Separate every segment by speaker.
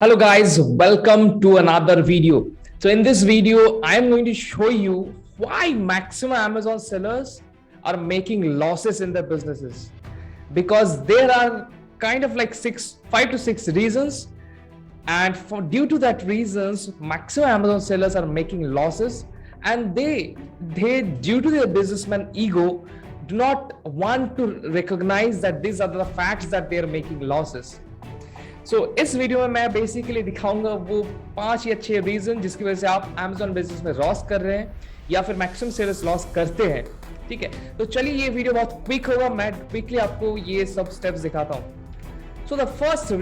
Speaker 1: Hello guys, welcome to another video. So in this video, I am going to show you why maximum Amazon sellers are making losses in their businesses. Because there are kind of like 5 to 6 reasons, and due to that reasons, maximum Amazon sellers are making losses, and they due to their businessman ego do not want to recognize that these are the facts that they are making losses. इस video में मैं basically दिखाऊंगा वो 5 या 6 reason जिसकी वजह से आप Amazon बिजनेस में लॉस कर रहे हैं या फिर मैक्सिमम सेल्स लॉस करते हैं। ठीक है, तो चलिए ये वीडियो बहुत क्विक होगा, मैं क्विकली आपको ये सब स्टेप्स दिखाता हूं। So the first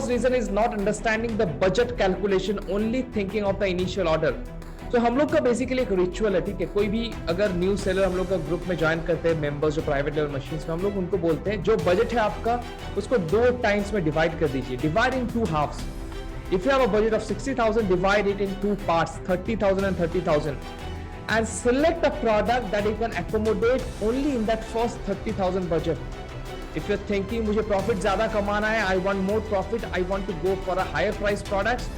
Speaker 1: reason is not understanding the budget calculation, only thinking of the initial order. तो हम लोग का बेसिकली एक रिचुअल है, ठीक है, कोई भी अगर न्यू सेलर हम लोग का ग्रुप में ज्वाइन करते हैं, मेंबर्स जो प्राइवेट लेवल मशीन्स में, हम लोग उनको बोलते हैं जो बजट है आपका उसको 2 टाइम्स में डिवाइड कर दीजिए, divide in 2 halves. If you have a budget of 60,000, divide it in 2 parts, 30,000 and 30,000, and select a product that you can accommodate only in that first 30,000 budget. If you're thinking मुझे profit ज्यादा कमाना है, I want more profit, I want to go for a higher price products,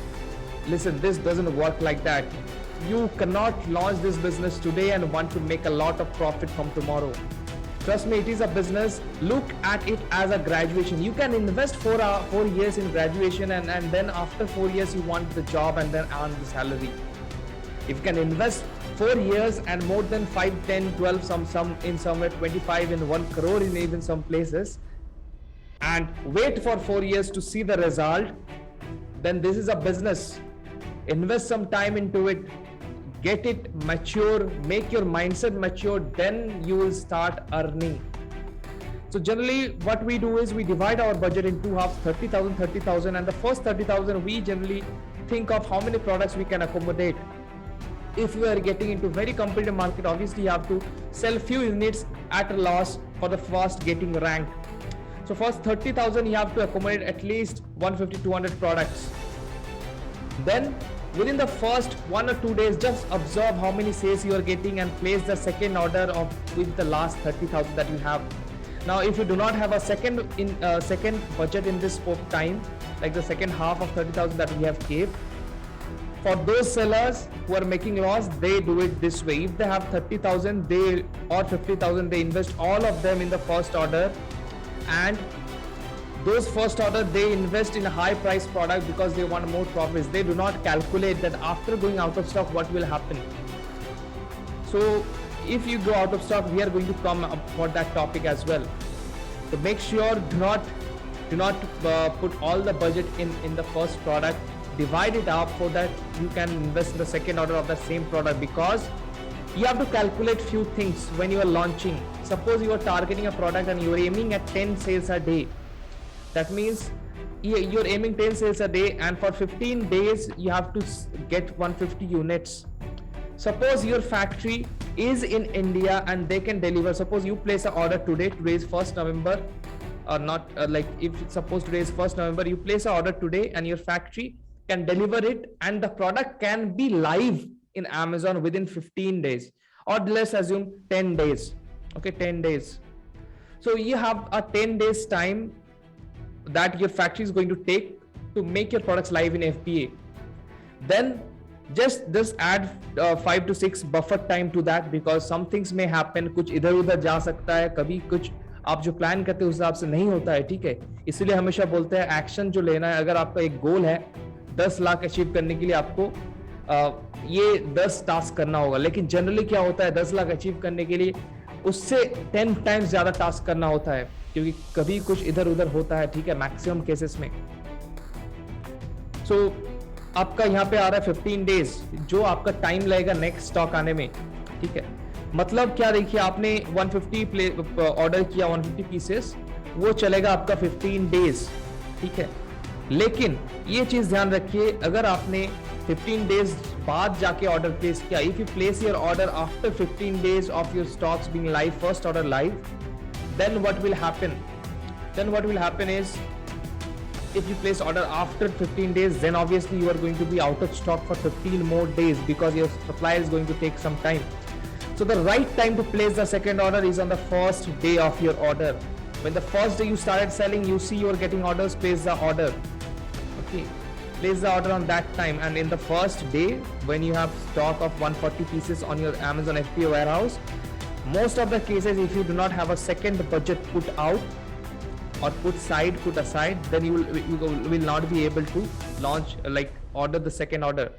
Speaker 1: listen, this doesn't work like that. You cannot launch this business today and want to make a lot of profit from tomorrow. Trust me, it is a business. Look at it as a graduation. You can invest 4 years in graduation, and then after 4 years you want the job and then earn the salary. If you can invest 4 years and more than 5, 10, 12, some in somewhere 25 in 1 crore in even some places, and wait for 4 years to see the result, then this is a business. Invest some time into it, get it mature, make your mindset mature, then you will start earning. So generally what we do is we divide our budget in 2 halves, 30,000, and the first 30,000 we generally think of how many products we can accommodate. If we are getting into very competitive market, obviously you have to sell few units at a loss for the first getting ranked. So first 30,000 you have to accommodate at least 150, 200 products. Then within the first 1 or 2 days, just observe how many sales you are getting and place the second order of with the last 30,000 that you have. Now if you do not have a second budget in this time, like the second half of 30,000 that we have gave, for those sellers who are making loss, they do it this way. If they have 30,000 or 50,000, they invest all of them in the first order, and those first order they invest in a high price product because they want more profits. They do not calculate that after going out of stock what will happen. So if you go out of stock, we are going to come up for that topic as well. So make sure do not put all the budget in the first product. Divide it up so that you can invest in the second order of the same product, because you have to calculate few things when you are launching. Suppose you are targeting a product and you are aiming at 10 sales a day. That means you're aiming 10 sales a day, and for 15 days you have to get 150 units. Suppose your factory is in India and they can deliver. Suppose you place an order today is 1st November, or not, like if suppose today is 1st November, you place an order today and your factory can deliver it, and the product can be live in Amazon within 15 days, or let's assume 10 days. Okay, 10 days. So you have a 10 days time that your factory is going to take to make your products live in FBA. Then just add 5 to 6 buffer time to that, because some things may happen. कुछ इधर उधर जा सकता है, कभी कुछ आप जो प्लान करते हैं उस हिसाब से नहीं होता है, ठीक है। इसलिए हमेशा बोलते हैं एक्शन जो लेना है, अगर आपका एक गोल है 10 लाख अचीव करने के लिए आपको ये 10 टास्क करना होगा, लेकिन जनरली क्या होता है 10 लाख अचीव करने के लिए उससे 10 टाइम्स ज्यादा टास्क करना होता है, क्योंकि कभी कुछ इधर उधर होता है, ठीक है, मैक्सिमम केसेस में। सो आपका यहाँ पे आ रहा है 15 डेज, जो आपका टाइम लगेगा नेक्स्ट स्टॉक आने में, ठीक है। मतलब क्या, देखिए आपने 150 ऑर्डर किया, 150 पीसेस, वो चलेगा आपका 15 डेज, ठीक है। लेकिन ये चीज ध्यान रखिए, अगर आपने 15 डेज बाद जाके ऑर्डर प्लेस किया, if you place your order after 15 days of your stocks being live, first order live, then what will happen is, if you place order after 15 days, then obviously you are going to be out of stock for 15 more days, because your supply is going to take some time. So the right time to place the second order is on the first day of your order. When the first day you started selling, you see you are getting orders, place the order. Okay, place the order on that time, and in the first day when you have stock of 140 pieces on your Amazon FBA warehouse, most of the cases if you do not have a second budget put out or put aside, then you will not be able to launch, like order the second order,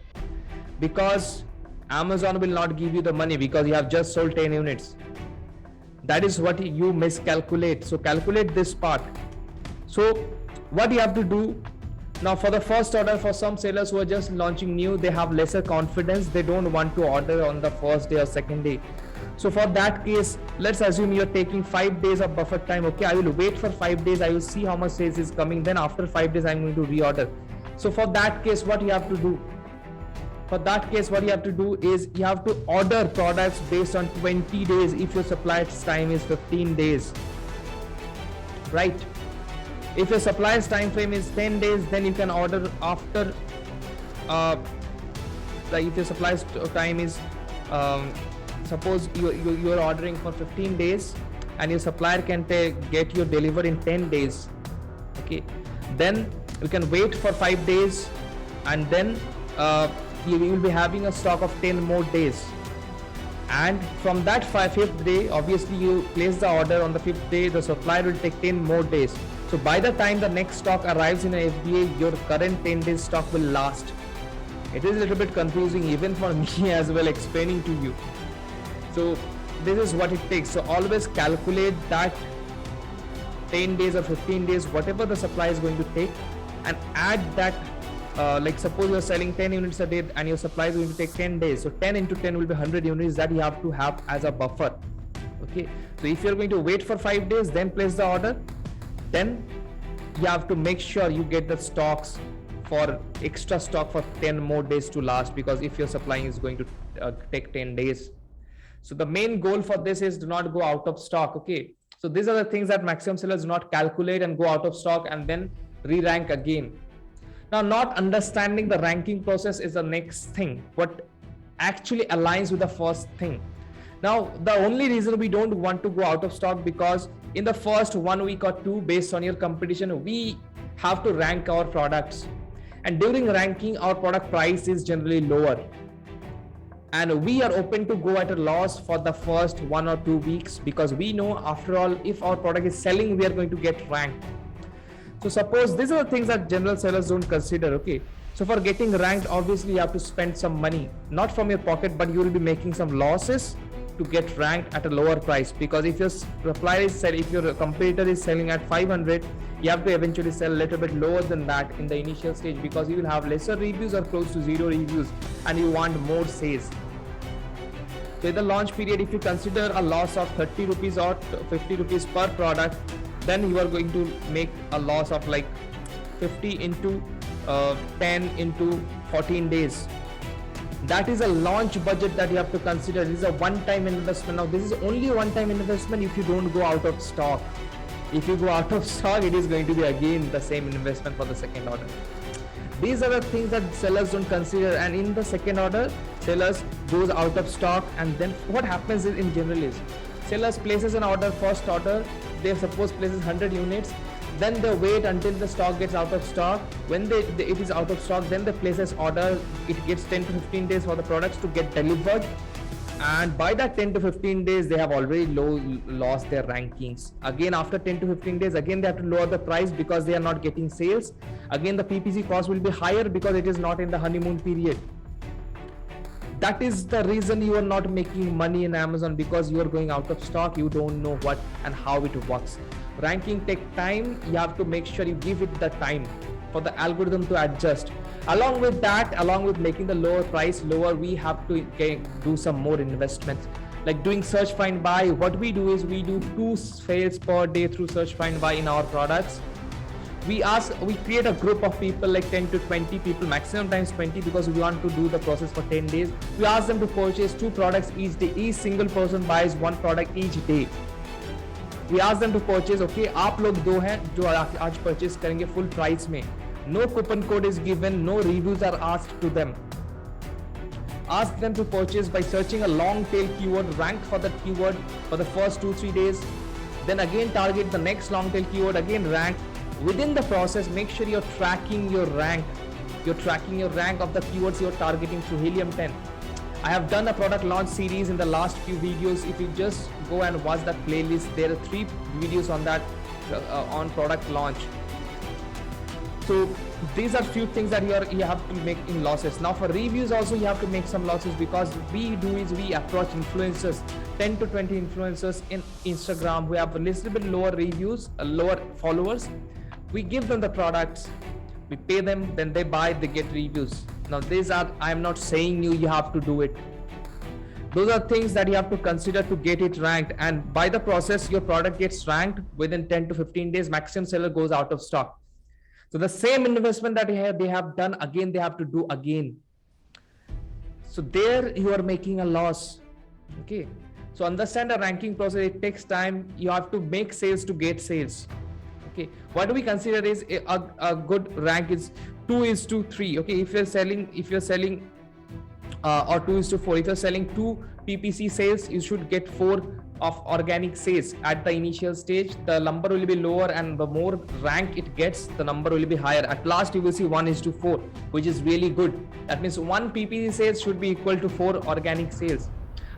Speaker 1: because Amazon will not give you the money because you have just sold 10 units. That is what you miscalculate. So calculate this part. So what you have to do now for the first order, for some sellers who are just launching new, they have lesser confidence, they don't want to order on the first day or second day. So for that case, let's assume you're taking 5 days of buffer time. Okay, I will wait for 5 days, I will see how much sales is coming, then after 5 days I'm going to reorder. So for that case, what you have to do? For that case, what you have to do is you have to order products based on 20 days if your supplier's time is 15 days, right? If your supplier's time frame is 10 days, then you can order after, like if your supplier's time is, suppose you're ordering for 15 days and your supplier can get your delivered in 10 days. Okay, then you can wait for 5 days, and then you will be having a stock of 10 more days. And from that 5th day, obviously you place the order on the 5th day, the supplier will take 10 more days. So by the time the next stock arrives in an FBA, your current 10 days stock will last. It is a little bit confusing even for me as well explaining to you. So this is what it takes. So always calculate that 10 days or 15 days, whatever the supply is going to take, and add that, like suppose you're selling 10 units a day and your supply is going to take 10 days. So 10 into 10 will be 100 units that you have to have as a buffer. Okay, so if you're going to wait for 5 days, then place the order, then you have to make sure you get the stocks for extra stock for 10 more days to last, because if your supplying is going to take 10 days. So the main goal for this is do not go out of stock. Okay, so these are the things that maximum sellers do not calculate and go out of stock and then re-rank again. Now, not understanding the ranking process is the next thing, what actually aligns with the first thing. Now, the only reason we don't want to go out of stock, because in the first 1 week or two, based on your competition, we have to rank our products, and during ranking our product price is generally lower, and we are open to go at a loss for the first 1 or 2 weeks, because we know after all, if our product is selling, we are going to get ranked. So suppose these are the things that general sellers don't consider. Okay, so for getting ranked, obviously you have to spend some money, not from your pocket, but you will be making some losses to get ranked at a lower price, because if your supplier is selling, if your competitor is selling at 500, you have to eventually sell a little bit lower than that in the initial stage, because you will have lesser reviews or close to zero reviews and you want more sales. So in the launch period, if you consider a loss of 30 rupees or 50 rupees per product, then you are going to make a loss of like 50 into 10 into 14 days. That is a launch budget that you have to consider. This is a one-time investment. Now this is only one-time investment if you don't go out of stock. If you go out of stock, it is going to be again the same investment for the second order. These are the things that sellers don't consider, and in the second order, sellers goes out of stock, and then what happens is, in general, is sellers places an order, first order, they suppose places 100 units, then they wait until the stock gets out of stock. When it is out of stock, then they places order, it gets 10 to 15 days for the products to get delivered, and by that 10 to 15 days they have already lost their rankings. Again, after 10 to 15 days, again they have to lower the price because they are not getting sales. Again, the PPC cost will be higher because it is not in the honeymoon period. That is the reason you are not making money in Amazon, because you are going out of stock. You don't know what and how it works. Ranking takes time. You have to make sure you give it the time for the algorithm to adjust. Along with that, along with making the lower price lower, we have to do some more investments, like doing search, find, buy. What we do is we do 2 sales per day through search, find, buy in our products. We create a group of people, like 10 to 20 people, maximum times 20, because we want to do the process for 10 days. We ask them to purchase 2 products each day. Each single person buys 1 product each day. We ask them to purchase, okay, आप लोग 2 हैं जो आज purchase करेंगे full price में. No coupon code is given, no reviews are asked to them. Ask them to purchase by searching a long tail keyword, rank for that keyword for the first 2-3 days. Then again target the next long tail keyword, again rank. Within the process, make sure you're tracking your rank. You're tracking your rank of the keywords you're targeting through Helium 10. I have done a product launch series in the last few videos. If you just go and watch that playlist, there are 3 videos on that on product launch. So these are few things that you have to make in losses. Now for reviews also you have to make some losses, because we approach influencers, 10 to 20 influencers in Instagram who have a little bit lower reviews, lower followers. We give them the products, we pay them, then they buy, they get reviews. Now these are, I am not saying you have to do it. Those are things that you have to consider to get it ranked, and by the process your product gets ranked. Within 10 to 15 days maximum seller goes out of stock. So the same investment that they have done again, they have to do again. So there you are making a loss. Okay, so understand the ranking process. It takes time. You have to make sales to get sales. Okay, what do we consider is a good rank is 2:3. Okay, if you're selling or 2:4, if you're selling 2 PPC sales, you should get 4 of organic sales. At the initial stage the number will be lower, and the more rank it gets, the number will be higher. At last you will see 1:4, which is really good. That means 1 PPC sales should be equal to 4 organic sales.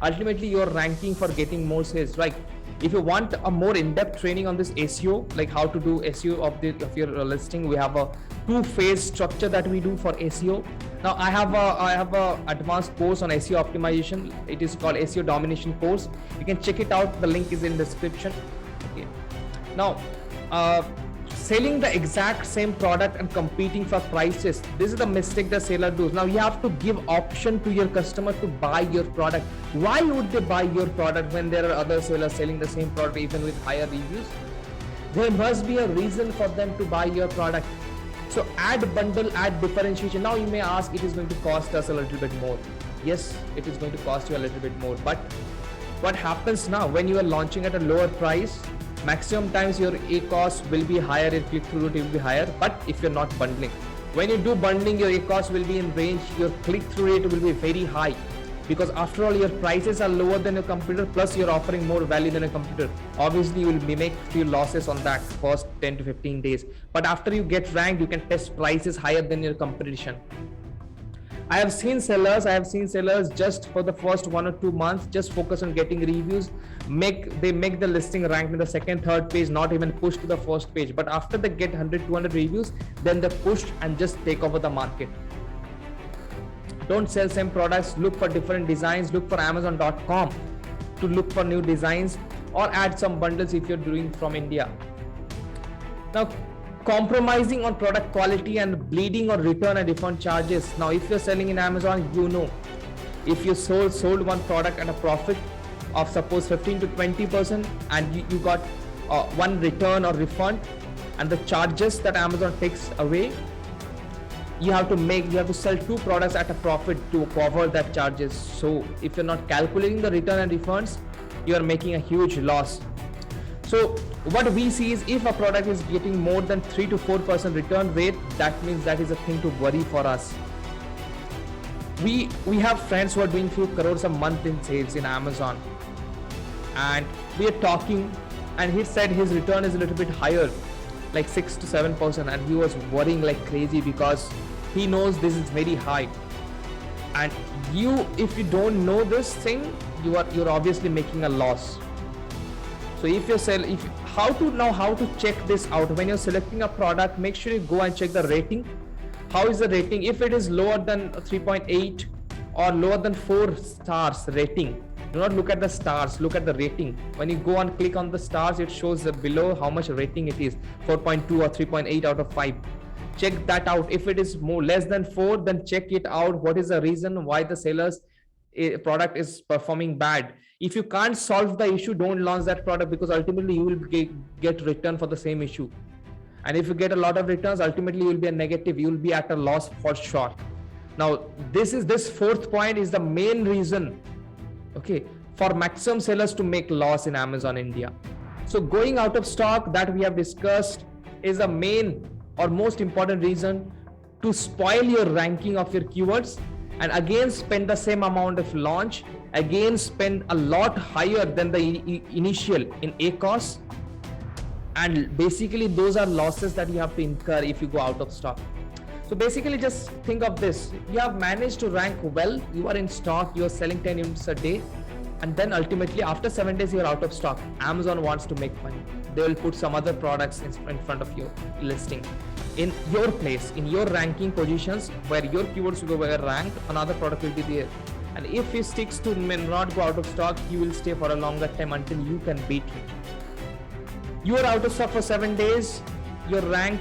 Speaker 1: Ultimately you are ranking for getting more sales, right? If you want a more in-depth training on this SEO, like how to do SEO of your listing, we have a 2-phase structure that we do for SEO. Now I have a advanced course on SEO optimization. It is called SEO domination course. You can check it out. The link is in description. Okay. Now, selling the exact same product and competing for prices. This is the mistake the seller does. Now you have to give option to your customer to buy your product. Why would they buy your product when there are other sellers selling the same product even with higher reviews? There must be a reason for them to buy your product. So add bundle, add differentiation. Now you may ask, it is going to cost us a little bit more. Yes, it is going to cost you a little bit more. But what happens now when you are launching at a lower price? Maximum times your ACoS will be higher, your click-through rate will be higher. But if you're not bundling, when you do bundling, your ACoS will be in range, your click-through rate will be very high. Because after all, your prices are lower than your competitor, plus you're offering more value than a competitor. Obviously, you will make few losses on that first 10 to 15 days. But after you get ranked, you can test prices higher than your competition. I have seen sellers just for the first 1 or 2 months, just focus on getting reviews. They make the listing ranked in the second, third page, not even push to the first page. But after they get 100, 200 reviews, then they push and just take over the market. Don't sell same products. Look for different designs. Look for Amazon.com to look for new designs, or add some bundles if you're doing from India. Now, compromising on product quality and bleeding on return and refund charges. Now, if you're selling in Amazon, you know, if you sold one product at a profit of suppose 15 to 20%, and you got one return or refund, and the charges that Amazon takes away, you have to sell 2 products at a profit to cover that charges. So if you're not calculating the return and refunds, you are making a huge loss. So what we see is, if a product is getting more than 3 to 4% return rate, that means that is a thing to worry for us. We have friends who are doing few crores a month in sales in Amazon, and we are talking, and he said his return is a little bit higher, like 6 to 7%, and he was worrying like crazy because he knows this is very high. And if you don't know this thing, you're obviously making a loss. So how to check this out? When you're selecting a product, make sure you go and check the rating. How is the rating? If it is lower than 3.8 or lower than 4 stars rating, do not look at the stars, look at the rating. When you go and click on the stars, it shows below how much rating it is, 4.2 or 3.8 out of 5. Check that out. If it is less than 4, then check it out. What is the reason why the seller's product is performing bad? If you can't solve the issue, don't launch that product, because ultimately you will get return for the same issue. And if you get a lot of returns, ultimately you will be a negative. You will be at a loss for sure. Now, this 4th point is the main reason, okay, for maximum sellers to make loss in Amazon India. So going out of stock, that we have discussed, is the main or most important reason to spoil your ranking of your keywords, and again spend the same amount of launch, again spend a lot higher than the initial in ACoS, And basically those are losses that you have to incur if you go out of stock. So basically just think of this: you have managed to rank well, you are in stock, you are selling 10 units a day, and then ultimately after 7 days you are out of stock. Amazon wants to make money. They will put some other products in front of your listing, in your place, in your ranking positions where your keywords were ranked, another product will be there. And if he sticks to not go out of stock, he will stay for a longer time until you can beat him. You are out of stock for 7 days, your rank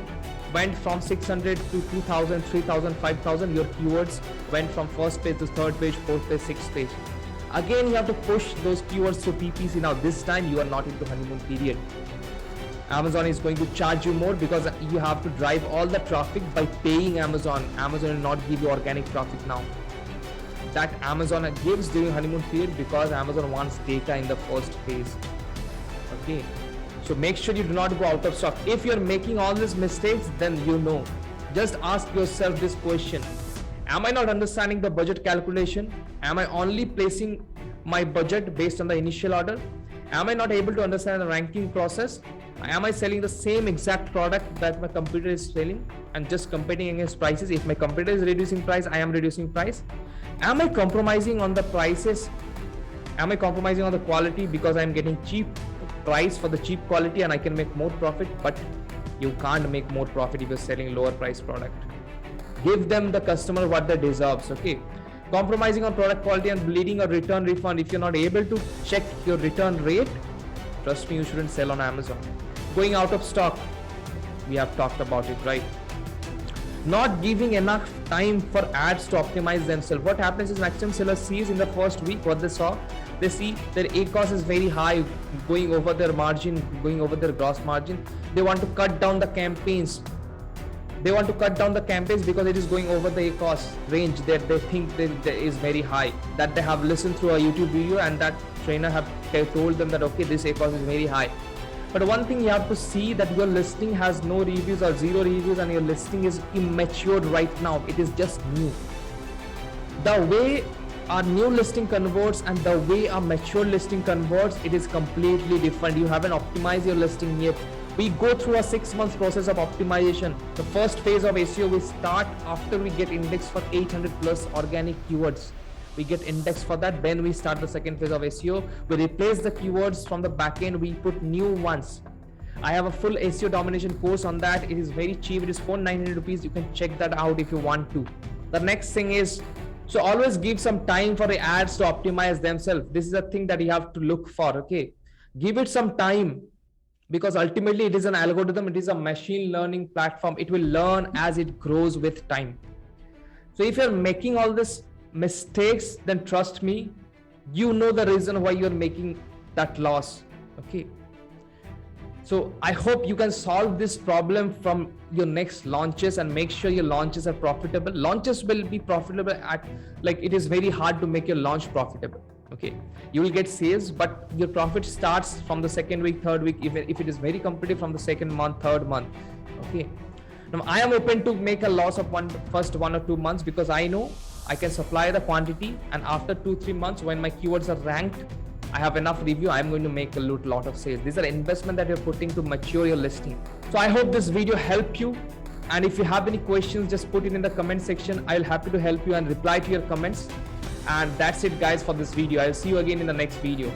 Speaker 1: went from 600 to 2000, 3000, 5000. Your keywords went from first page to third page, fourth page, sixth page. Again, you have to push those keywords to PPC. Now this time you are not into honeymoon period. Amazon is going to charge you more because you have to drive all the traffic by paying Amazon. Amazon will not give you organic traffic now. That Amazon gives during honeymoon period because Amazon wants data in the first phase. Okay. So make sure you do not go out of stock. If you're making all these mistakes, then you know. Just ask yourself this question: am I not understanding the budget calculation? Am I only placing my budget based on the initial order? Am I not able to understand the ranking process? Am I selling the same exact product that my competitor is selling and just competing against prices? If my competitor is reducing price, I am reducing price. Am I compromising on the prices? Am I compromising on the quality because I am getting cheap price for the cheap quality and I can make more profit? But you can't make more profit if you're selling lower price product. Give them the customer what they deserves. Okay. Compromising on product quality and bleeding a return refund. If you're not able to check your return rate, trust me, you shouldn't sell on Amazon. Going out of stock, we have talked about it, right? Not giving enough time for ads to optimize themselves. What happens is maximum seller sees in the first week what they saw. They see their ACoS is very high, going over their margin, going over their gross margin. They want to cut down the campaigns. They want to cut down the campaigns because it is going over the ACoS range that they think that is very high, that they have listened through a YouTube video and that trainer have told them that okay, this ACoS is very high. But one thing you have to see, that your listing has no reviews or 0 reviews and your listing is immature right now. It is just new. The way our new listing converts and the way a mature listing converts, it is completely different. You haven't optimized your listing yet. We go through a 6 months process of optimization. The first phase of SEO we start after we get indexed for 800 plus organic keywords. We get indexed for that, then we start the second phase of SEO. We replace the keywords from the backend, we put new ones. I have a full SEO domination course on that. It is very cheap. It is 499 rupees. You can check that out if you want to. The next thing is, so always give some time for the ads to optimize themselves. This is a thing that you have to look for. Okay, give it some time, because ultimately it is an algorithm. It is a machine learning platform. It will learn as it grows with time. So if you're making all this mistakes, then trust me, you know the reason why you're making that loss. Okay, so I hope you can solve this problem from your next launches and make sure your launches are profitable. Launches will be profitable at, like, it is very hard to make your launch profitable. Okay, you will get sales, but your profit starts from the second week, third week, even if it is very competitive, from the second month, third month. Okay, now I am open to make a loss of first 1 or 2 months, because I know I can supply the quantity, and after 2-3 months when my keywords are ranked, I have enough review, I'm going to make a lot of sales. These are investment that you're putting to mature your listing. So I hope this video helped you, and if you have any questions, just put it in the comment section. I'll happy to help you and reply to your comments. And that's it guys for this video. I'll see you again in the next video.